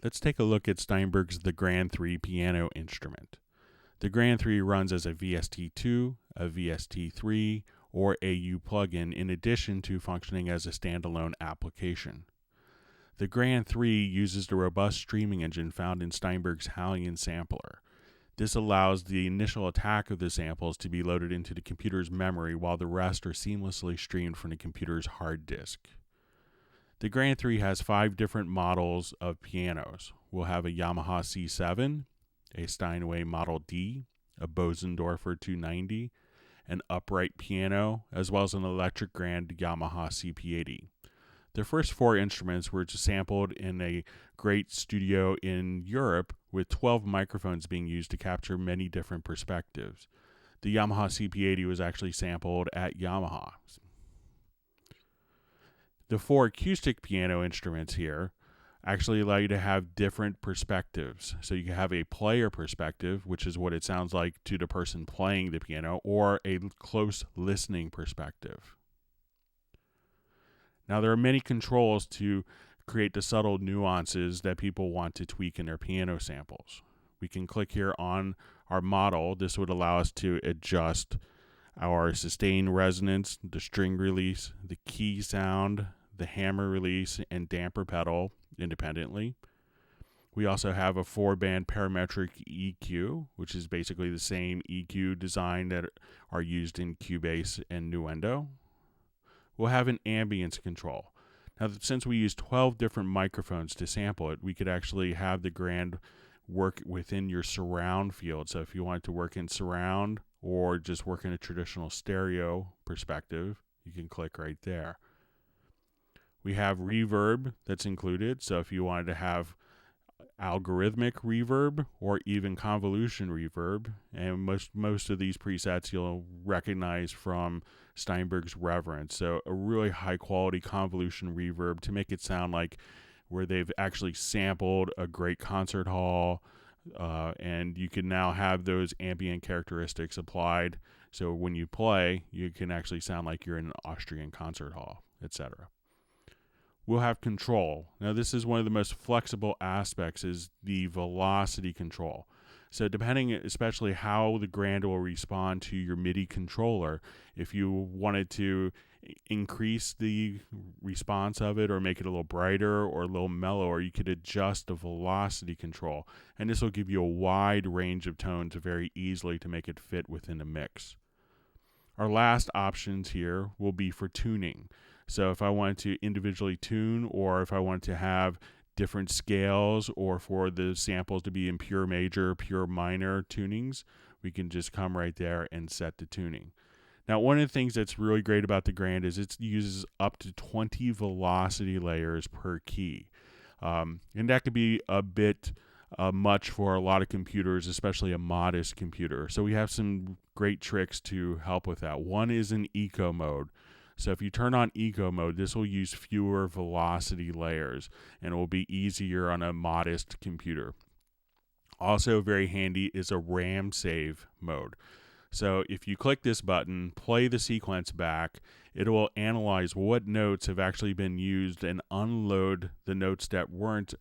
Let's take a look at Steinberg's The Grand 3 piano instrument. The Grand 3 runs as a VST2, a VST3, or AU plugin in addition to functioning as a standalone application. The Grand 3 uses the robust streaming engine found in Steinberg's Hallian sampler. This allows the initial attack of the samples to be loaded into the computer's memory while the rest are seamlessly streamed from the computer's hard disk. The Grand 3 has 5 different models of pianos. We'll have a Yamaha C7, a Steinway Model D, a Bosendorfer 290, an upright piano, as well as an electric grand Yamaha CP80. The first 4 instruments were sampled in a great studio in Europe with 12 microphones being used to capture many different perspectives. The Yamaha CP80 was actually sampled at Yamaha. The 4 acoustic piano instruments here actually allow you to have different perspectives. So you can have a player perspective, which is what it sounds like to the person playing the piano, or a close listening perspective. Now, there are many controls to create the subtle nuances that people want to tweak in their piano samples. We can click here on our model. This would allow us to adjust our sustain resonance, the string release, the key sound, the hammer release, and damper pedal independently. We also have a 4-band parametric EQ, which is basically the same EQ design that are used in Cubase and Nuendo. We'll have an ambience control. Now, since we use 12 different microphones to sample it, we could actually have the Grand work within your surround field. So if you wanted to work in surround or just work in a traditional stereo perspective, you can click right there. We have reverb that's included. So if you wanted to have algorithmic reverb or even convolution reverb, and most of these presets you'll recognize from Steinberg's Reverb. So a really high quality convolution reverb to make it sound like where they've actually sampled a great concert hall, and you can now have those ambient characteristics applied. So when you play, you can actually sound like you're in an Austrian concert hall, etc. We'll have control. Now, this is one of the most flexible aspects, is the velocity control. So depending especially how the Grand will respond to your MIDI controller, if you wanted to increase the response of it or make it a little brighter or a little mellower, you could adjust the velocity control. And this will give you a wide range of tones very easily to make it fit within the mix. Our last options here will be for tuning. So if I wanted to individually tune, or if I wanted to have different scales, or for the samples to be in pure major, pure minor tunings, we can just come right there and set the tuning. Now, one of the things that's really great about the Grand is it uses up to 20 velocity layers per key. And that could be a bit much for a lot of computers, especially a modest computer. So we have some great tricks to help with that. One is in eco mode. So if you turn on eco mode, this will use fewer velocity layers, and it will be easier on a modest computer. Also very handy is a RAM save mode. So if you click this button, play the sequence back, it will analyze what notes have actually been used and unload the notes that weren't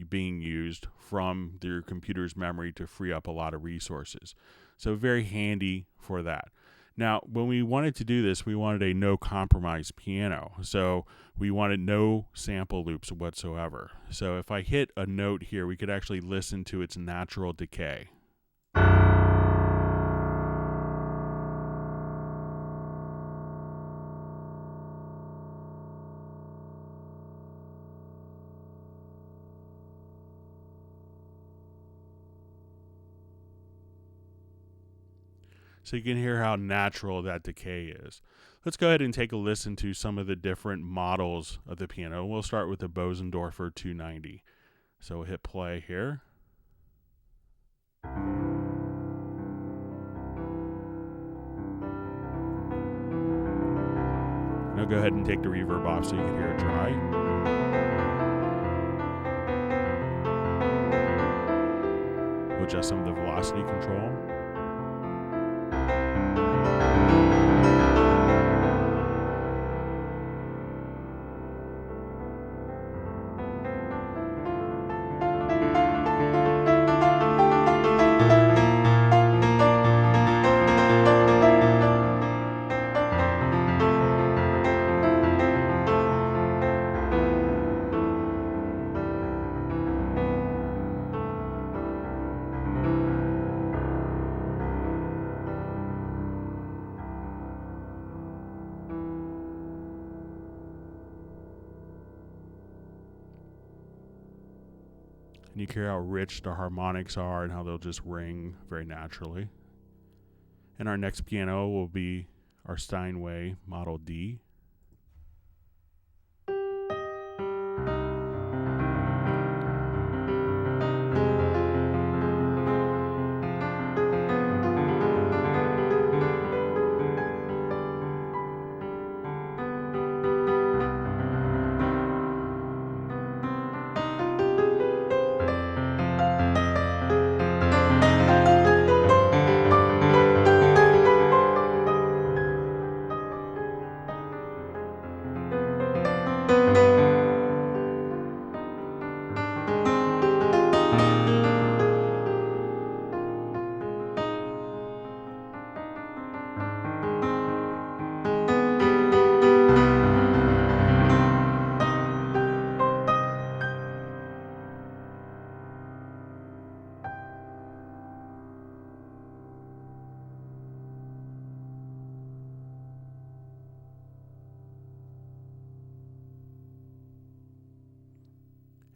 being used from your computer's memory to free up a lot of resources. So very handy for that. Now, when we wanted to do this, we wanted a no compromise piano. So we wanted no sample loops whatsoever. So if I hit a note here, we could actually listen to its natural decay. So you can hear how natural that decay is. Let's go ahead and take a listen to some of the different models of the piano. We'll start with the Bosendorfer 290. So we'll hit play here. And I'll go ahead and take the reverb off so you can hear it dry. We'll adjust some of the velocity control. And you can hear how rich the harmonics are and how they'll just ring very naturally. And our next piano will be our Steinway Model D.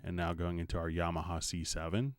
And now going into our Yamaha C7.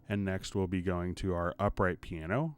And next we'll be going to our upright piano.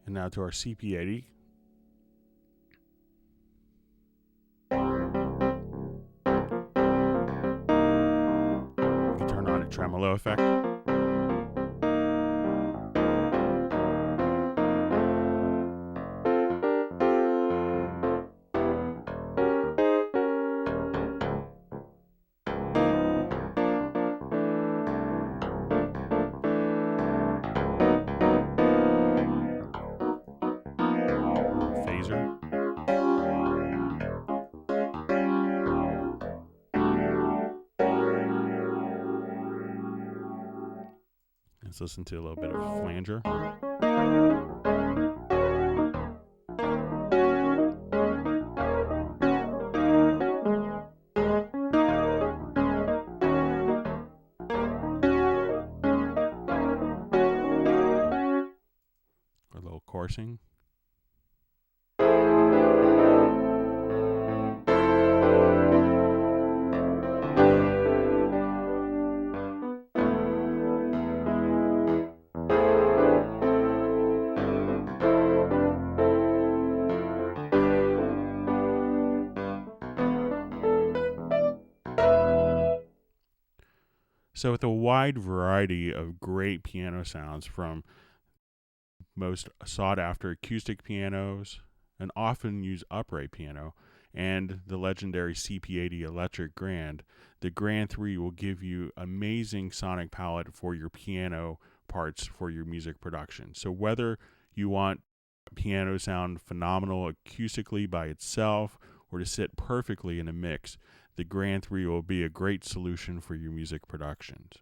And now to our CP80. We can turn on a tremolo effect. Let's listen to a little bit of a flanger. A little coursing. So with a wide variety of great piano sounds, from most sought after acoustic pianos and often used upright piano, and the legendary CP80 Electric Grand, the Grand 3 will give you amazing sonic palette for your piano parts for your music production. So whether you want piano sound phenomenal acoustically by itself or to sit perfectly in a mix, the Grand 3 will be a great solution for your music productions.